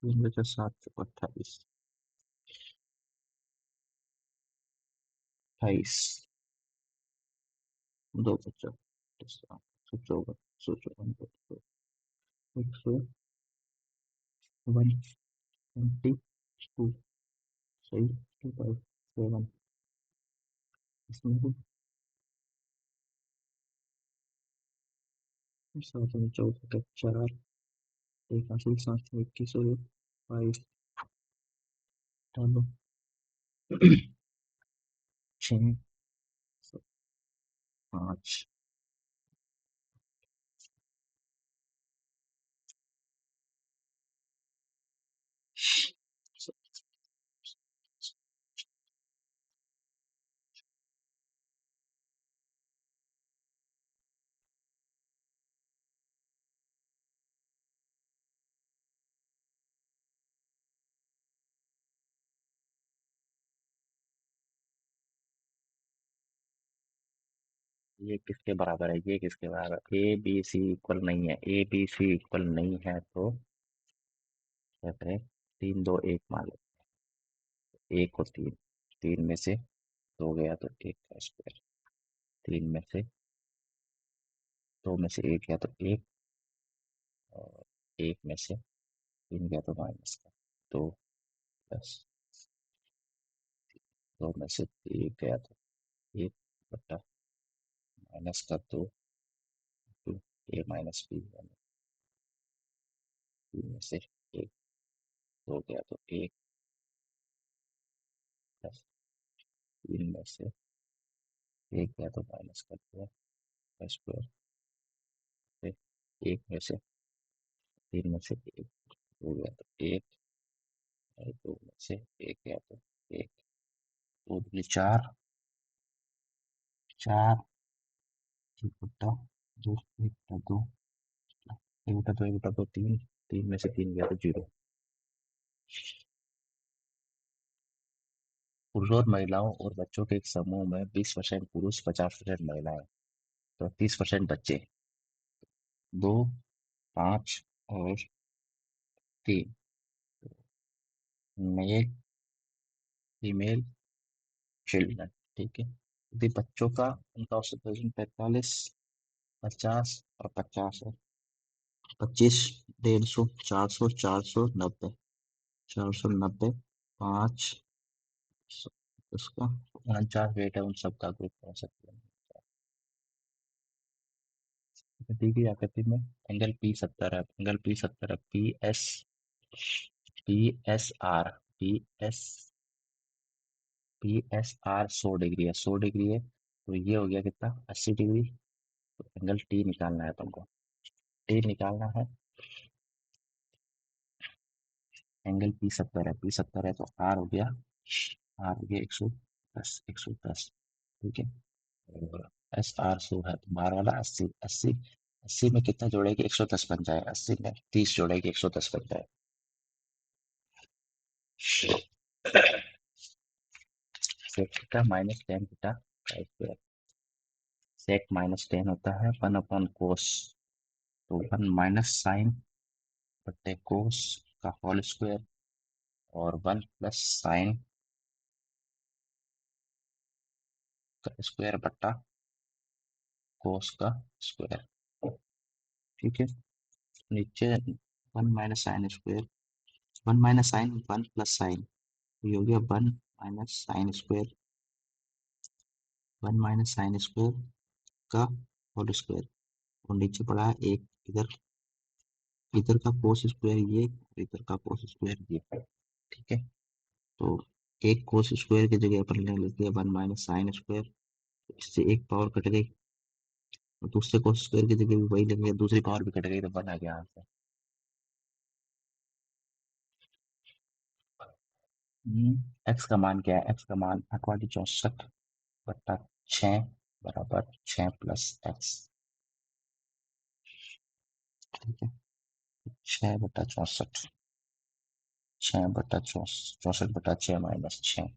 3 7 28 28 2 54 122 सही 257 इसमें भी 7 में 14 तक 4 एक हासिल 7 में 21 और 22 डालो 6 5 ये किसके बराबर है, ये किसके बराबर, ए बी सी इक्वल नहीं है, ए बी सी इक्वल नहीं है तो क्या करें, 3 2 1 मान लो, 1 और 3, 3 में से 2 गया तो 1 का स्क्वायर, 3 में से 2 में से 1 गया तो 1, और 1 में से 3 गया तो माइनस का 2, प्लस 2 में से 1 गया तो 1 बटा -2, टू ए माइनस बी, 3 में से 1 2 गया तो 1, प्लस 3 में से 1 गया तो -2 का स्क्वायर, फिर 1 में से 3 में से 1 2 गया तो 1, और 2 में से 1 गया तो 1, 2 दूनी 4, 4, 1 बटा 2, 1 बटा 2, 1 बटा 2, 1 बटा 2 3, 3 में से 3 गया तो 0। पुरुषों और महिलाओं और बच्चों के एक समूह में 20% पुरुष 50% महिलाएं तो 30% बच्चे, 2 5 और 3 मेल फीमेल चिल्ड्रन, ठीक है। यदि बच्चों का उनका औसत वजन 45 50 और 50 है, 25 150 400 490 490 5 उसका 49 वेट है उन सबका ग्रुप औसत वजन। दी गई आकृति में एंगल पी 70 है, एंगल पी 70 है, पी एस आर 100 डिग्री है, 100 डिग्री है तो ये हो गया कितना 80 डिग्री। तो एंगल टी निकालना है तुमको, टी निकालना है, एंगल पी 70 है तो आर हो गया 110, 110, ठीक है। और SR 100 है तो बार वाला 80, 80, 80 में कितना जोड़ेगी 110 बन जाए, 80 में 30 जोड़ेगी 110 बन जाए। Sec theta minus ten theta का स्क्वायर, सेक -10 होता है 1/कोस, तो 1 - साइन बटे कोस का होल स्क्वायर, और 1 + साइन का स्क्वायर बटा कोस का स्क्वायर, ठीक है। नीचे 1 - साइन स्क्वायर, 1 - साइन 1 + साइन, ये हो गया 1 - साइन स्क्वायर, 1 - साइन स्क्वायर का होल स्क्वायर, और नीचे पड़ा है एक, इधर इधर का कोस स्क्वायर ये, इधर का कोस स्क्वायर ये, ठीक है। तो एक कोस स्क्वायर की जगह अपन ले लेते हैं 1 - साइन स्क्वायर, इससे एक पावर कट गई, और दूसरे कोस स्क्वायर की जगह भी वही लेंगे, दूसरी पावर भी कट गई तो 1 आ गया आंसर। एक्स का मान क्या है, एक्स का मान 8 वाली 64 बटा 6 बराबर 6 + x, ठीक है। 6 बटा 64, 6 बटा 64 बटा 6 -6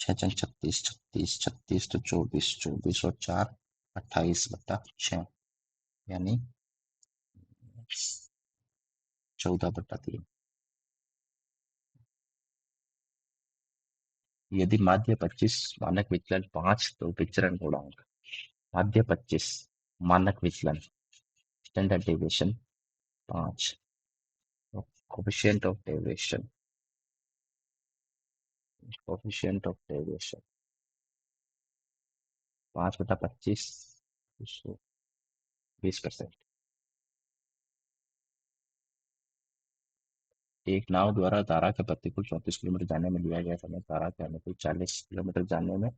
6 36 36 36 तो 24 24 और 4 28 बटा 6, यानी 14/3। यदि माध्य 25 मानक विचलन 5 तो विचरण गुणांक, माध्य 25 मानक विचलन standard deviation 5, coefficient of deviation, coefficient of deviation 5/25 20%। एक नाव द्वारा धारा के प्रतिकूल 34 किलोमीटर जाने में लिया गया समय धारा के अनुकूल 40 किलोमीटर जाने में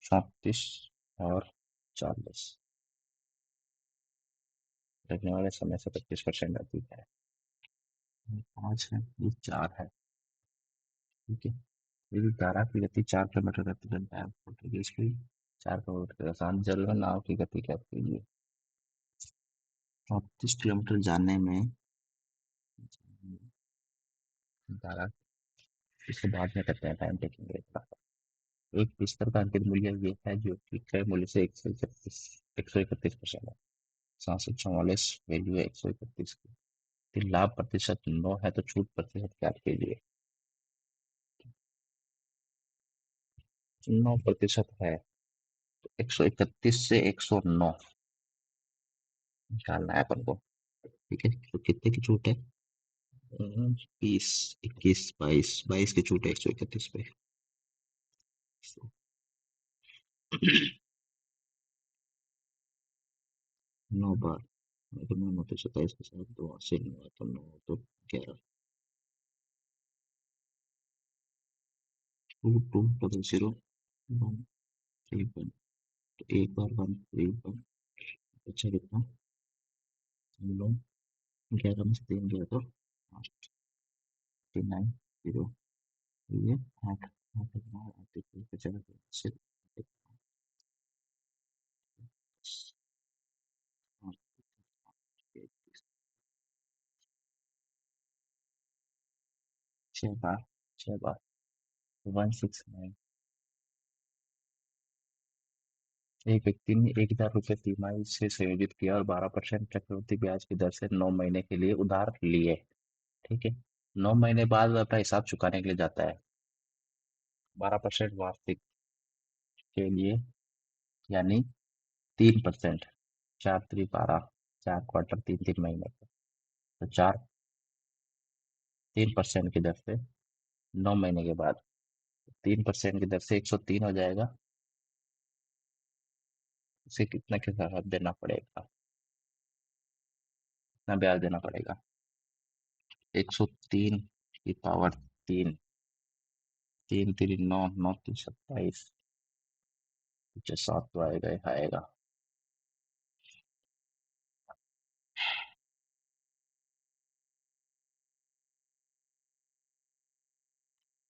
34 और 40 लगने वाले समय से 25% अधिक है। 5 है, ये 4 है, ठीक है। यदि धारा की गति 4 किलोमीटर प्रति घंटा है तो इसकी 4 किलोमीटर आसान जल में नाव की गति क्या कीजिए, 34 किलोमीटर जाने में धारा, इसके बाद में करते हैं टाइम टेकिंग। एक बिस्तर का अंकित मूल्य ये है जो कि क्रय मूल्य से 131% है। 744 वैल्यू है 131 की। यदि लाभ प्रतिशत 9 है तो छूट प्रतिशत क्या कीजिए? 9% है तो 131 से 109 निकालना है अपन को। ठीक है, तो कितने की छूट है? 20, 21, 22 की छूट है 131 पे। 9 बार, तो 9 9 27 के साथ 2 8 9 है, तो 9 तो 11, 2200 1 3 1। तो एक बार 1 3 1, अच्छा कितना? 9, 11 में से 3 गया तो 8, 9 0, ये 8, 8 9 8 1 बचा 6 बार, 6 बार 169। एक व्यक्ति ने 1,000 रुपये तिमाही से संयोजित किया और 12% चक्रवृद्धि ब्याज की दर से 9 महीने के लिए उधार लिए। ठीक है, 9 महीने बाद अपना हिसाब चुकाने के लिए जाता है। 12% वार्षिक के लिए, यानी 3%। 4 3 12, 4 क्वार्टर, 3 3 महीने का। तो 3% की दर से 9 महीने के बाद 3% की दर से 103 हो जाएगा। उसे कितना के साथ देना पड़ेगा? कितना ब्याज देना पड़ेगा? 103 की पावर 3, 3 3 9, 9 3 27, पीछे 7 तो आएगा ही आएगा।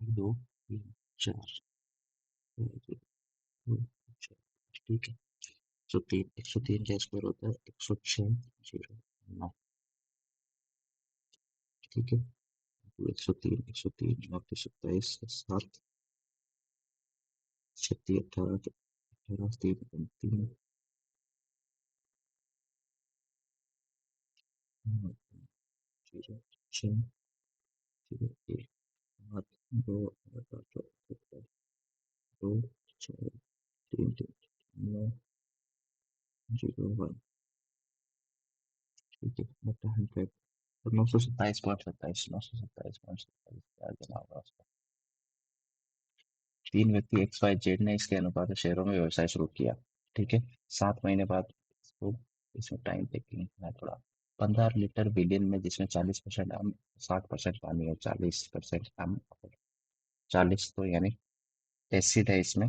2 3 4, 2 4, ठीक है। 103, 103 का स्क्वायर होता है 106 0 9। ठीक है, 103, 103 9 27, 7 36 18, 18 3 3 0 6 0 1 8 2 8 8 2 4 3 3 9 0 1। ठीक है, बटा 100, तो 927.27, 927.27 क्या देना होगा उसका? तीन व्यक्ति एक्स वाई जेड ने इसके अनुपात में शेयरों में व्यवसाय शुरू किया। ठीक है, 7 महीने बाद इसको, इसमें टाइम टेकिंग है थोड़ा। 15 लीटर विलियन में, जिसमें 40% आम, 60% पानी और 40% आम, 40 तो यानी एसिड है इसमें।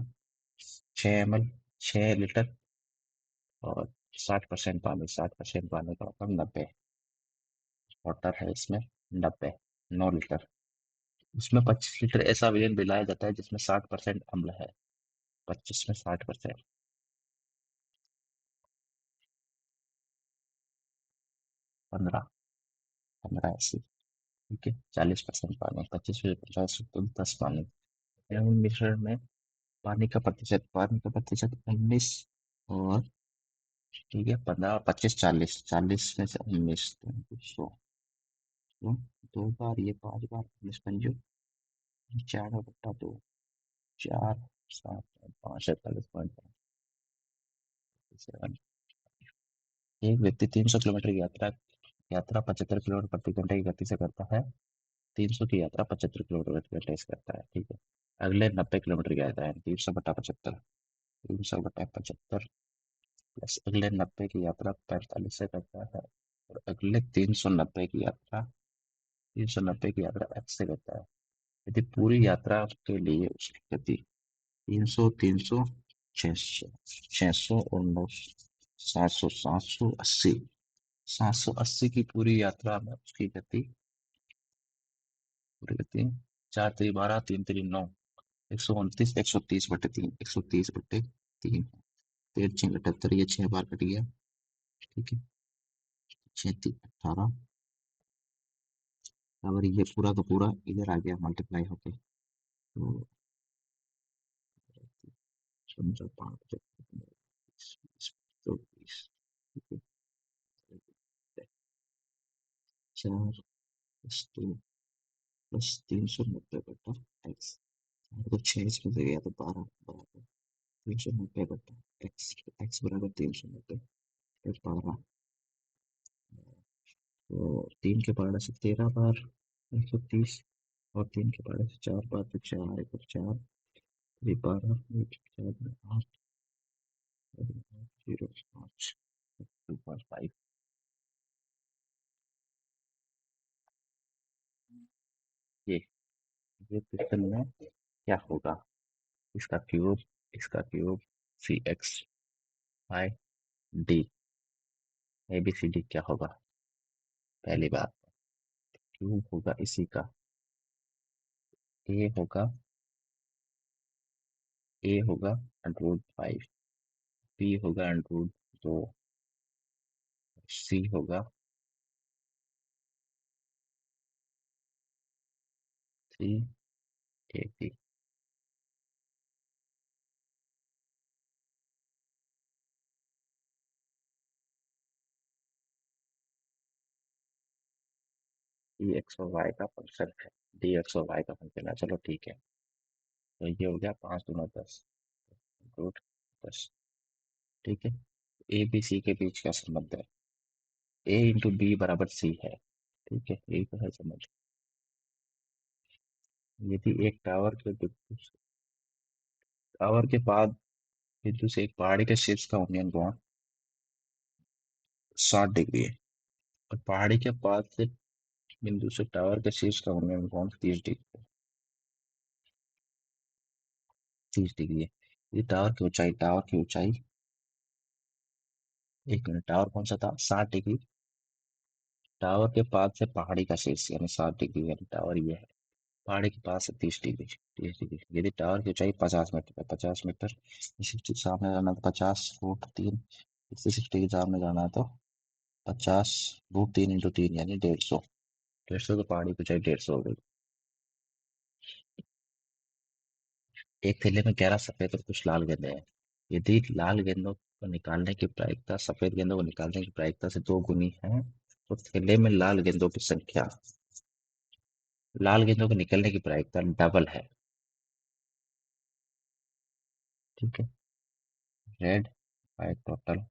6 ml, 6 लीटर, और 60% पानी, 60% पानी का मतलब 90 वाटर है इसमें। 90, 9 लीटर। उसमें 25 लीटर ऐसा विलियन मिलाया जाता है जिसमें 60% अम्ल है। 25 में 60%। 15, 15 ऐसी। ठीक है, 40% पानी, 25 तो 10 पानी। एवं मिश्रण में पानी का प्रतिशत 19, और ठीक है 15 और 25 40, 40 में से 19 तो 100। तो 2 बार ये 5 बार 19 पंजो, 4/2, 4 7 5 47.5। एक व्यक्ति 300 किलोमीटर की यात्रा यात्रा 75 किलोमीटर प्रति घंटे की गति से करता है। 300 की यात्रा 75 किलोमीटर प्रति घंटे से करता है। ठीक है, अगले 90 किलोमीटर की यात्रा है 300/75। 300/75 प्लस अगले 90 की यात्रा 45 से करता है, और अगले 390 की यात्रा, 390 की यात्रा x से करता है। यदि पूरी यात्रा के लिए उसकी गति 300 600, 600 और 9, 700, 780, 780 की पूरी यात्रा में उसकी गति, पूरी गति 4 3 12, 3 3 9, 129, 130/3, 130/3, 3 6 78, ये 6 बार कट गया। ठीक है, 6 3 18, और ये पूरा का पूरा इधर आ गया मल्टीप्लाई होके। तो 15 5 24 ठीक है। 4 प्लस 2 प्लस 390 बटा एक्स। तो 6 इसमें से गया तो 12 बराबर 390 बटा एक्स। एक्स बराबर 390 प्लस 12, तो 3 के पावर से 13 बार 130, और 3 के पावर से 4 बार तो 4 एक और 4 3 12 एक 4 8 0 5 2.5। ये ये क्वेश्चन में क्या होगा? इसका क्यूब, इसका cube, C X by D, A B C D क्या होगा? पहली बात, क्यूब होगा इसी का, ए होगा, ए होगा अंडर 5, बी होगा अंडर 2, सी होगा 3 ए बी। डी एक्स और वाई का फंक्शन है, डी एक्स और वाई का फंक्शन है, चलो ठीक है। तो ये हो गया 5 दूना 10 रूट 10, ठीक है। ए बी सी के बीच का संबंध है, ए इंटू बी बराबर सी है, ठीक है, यही तो है समझ। यदि एक टावर के बिंदु टावर के बाद बिंदु से एक पहाड़ी के शीर्ष का उन्नयन कोण 60 डिग्री है, और पहाड़ी के पास से बिंदु से टावर के शीर्ष का उन्नयन कोण 30 डिग्री है। ये टावर की ऊंचाई, एक मिनट, टावर कौन सा था? 60 डिग्री। टावर के पास से पहाड़ी का शीर्ष यानी 60 डिग्री, यानी टावर ये है, पहाड़ी के पास से 30 डिग्री, 30 डिग्री। यदि टावर की ऊंचाई 50 मीटर है, 50 मीटर, 60 सामने जाना तो 50 रूट 3, 60 के सामने जाना है तो 50 रूट 3 इंटू 3 यानी 150। 150 तो पहाड़ी की ऊंचाई 150 हो गई। एक थैले में 11 सफेद और कुछ लाल गेंदे हैं। यदि लाल गेंदों को निकालने की प्रायिकता सफेद गेंदों को निकालने की प्रायिकता से 2 गुनी है, तो थैले में लाल गेंदों की संख्या, लाल गेंदों को निकलने की प्रायिकता डबल है, ठीक है। Red by total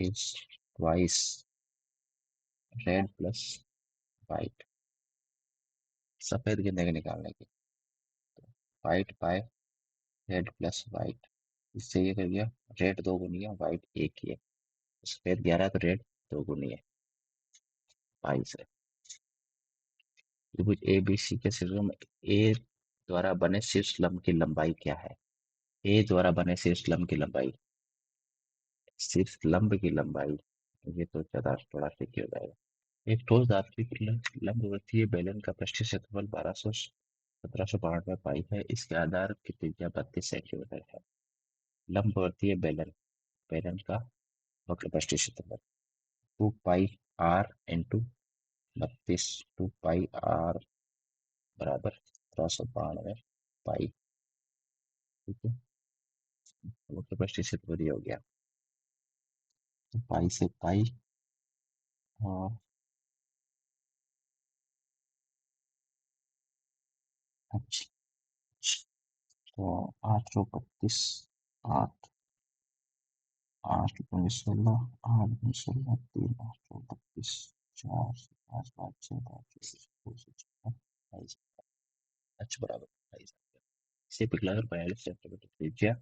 is twice red plus white, सफेद गेंदे के निकालने की, white by red plus white. इससे ये कर गया, रेड 2 गुनी है, वाइट एक ही है, सफेद 11 तो रेड 2 गुनी है, 22 है। त्रिभुज ए बी सी के शीर्षों में ए द्वारा बने शीर्ष लंब की लंबाई क्या है? ए द्वारा बने शीर्ष लंब की लंबाई, शीर्ष लंब की लंबाई, ये तो ज्यादा थोड़ा ट्रिकी हो जाएगा। एक ठोस धातु की लंबवर्तीय बेलन का पृष्ठीय क्षेत्रफल 1792 पाई है, इसके आधार की त्रिज्या 32 सेंटीमीटर है। लंबवर्तीय बेलन, बेलन का वक्र पृष्ठीय क्षेत्रफल 2 पाई r इंटू 32, 2 पाई r बराबर 1792 पाई, ठीक है। वक्र पृष्ठीय क्षेत्रफल ये हो गया, तो पाई से पाई, और अच्छा, तो 8 और 32, 8 8 दूनी 16, 8 दूनी 16, 3 8 और 32, 4 5 5 6 5 2 6 22, h बराबर 22। इसे पिघलाकर 42 सेंटीमीटर त्रिज्या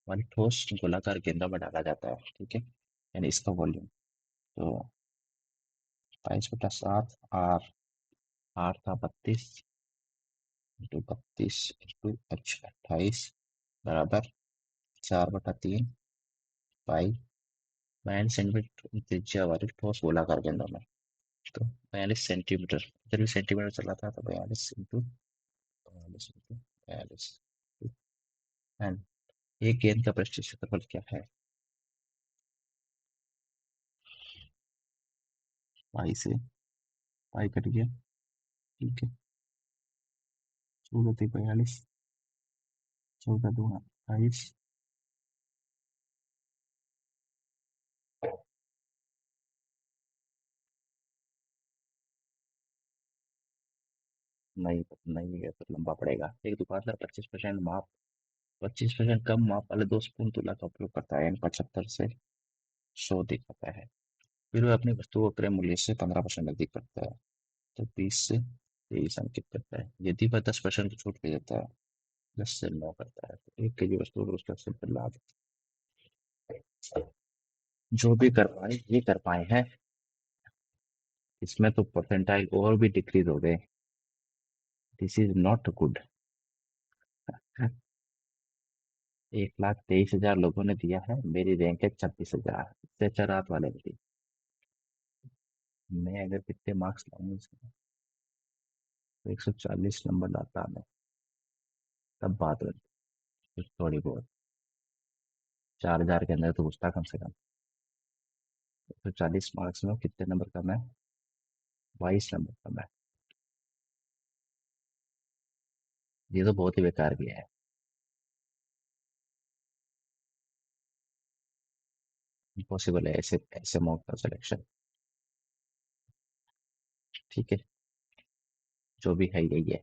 वाली ठोस गोलाकार गेंदों में डाला जाता है, ठीक है, यानी इसका वॉल्यूम। तो 22 बटा 7 आर, आर था 32 इंटू 32 इंटू एच 28 बराबर 4/3 पाई, 42 सेंटीमीटर त्रिज्या वाली ठोस गोलाकार गेंदों में, तो 42 सेंटीमीटर, इधर भी सेंटीमीटर चला था, तो 42 इंटू 42 एंड एक गेंद का पृष्ठीय क्षेत्रफल क्या है? पाई से पाई कट गया, ठीक है, 14 42, 14 दूना 28। नहीं, नहीं है तो लंबा पड़ेगा। एक दुकानदार 25% माप, 25% कम माप वाले 2 स्पून तुला का उपयोग करता है। 75 से 100 दिखाता है। फिर वह अपनी वस्तु को क्रय मूल्य से 15% अधिक करता है, तो 20 से 23 अंकित करता है। यदि वह 10% की छूट दे देता है, 10 से 9 करता है, तो 1 केजी वस्तु पर उसका सिंपल लाभ। जो भी कर पाए ये कर पाए हैं। इसमें तो परसेंटाइल और भी डिक्रीज हो गए। This is not good. 1,23,000 लोगों ने दिया है, मेरी रैंक है 26,000। इससे अच्छा रात वाले में थी। मैं अगर कितने मार्क्स लाऊंगा इसमें, तो 140 नंबर लाता मैं, तब बात होती कुछ थोड़ी बहुत। 4,000 के अंदर तो घुसता कम से कम। 140 मार्क्स में कितने नंबर कम है? 22 नंबर कम है। ये तो बहुत ही बेकार किया है। इम्पॉसिबल है ऐसे ऐसे मॉक का सिलेक्शन। ठीक है, जो भी है यही है।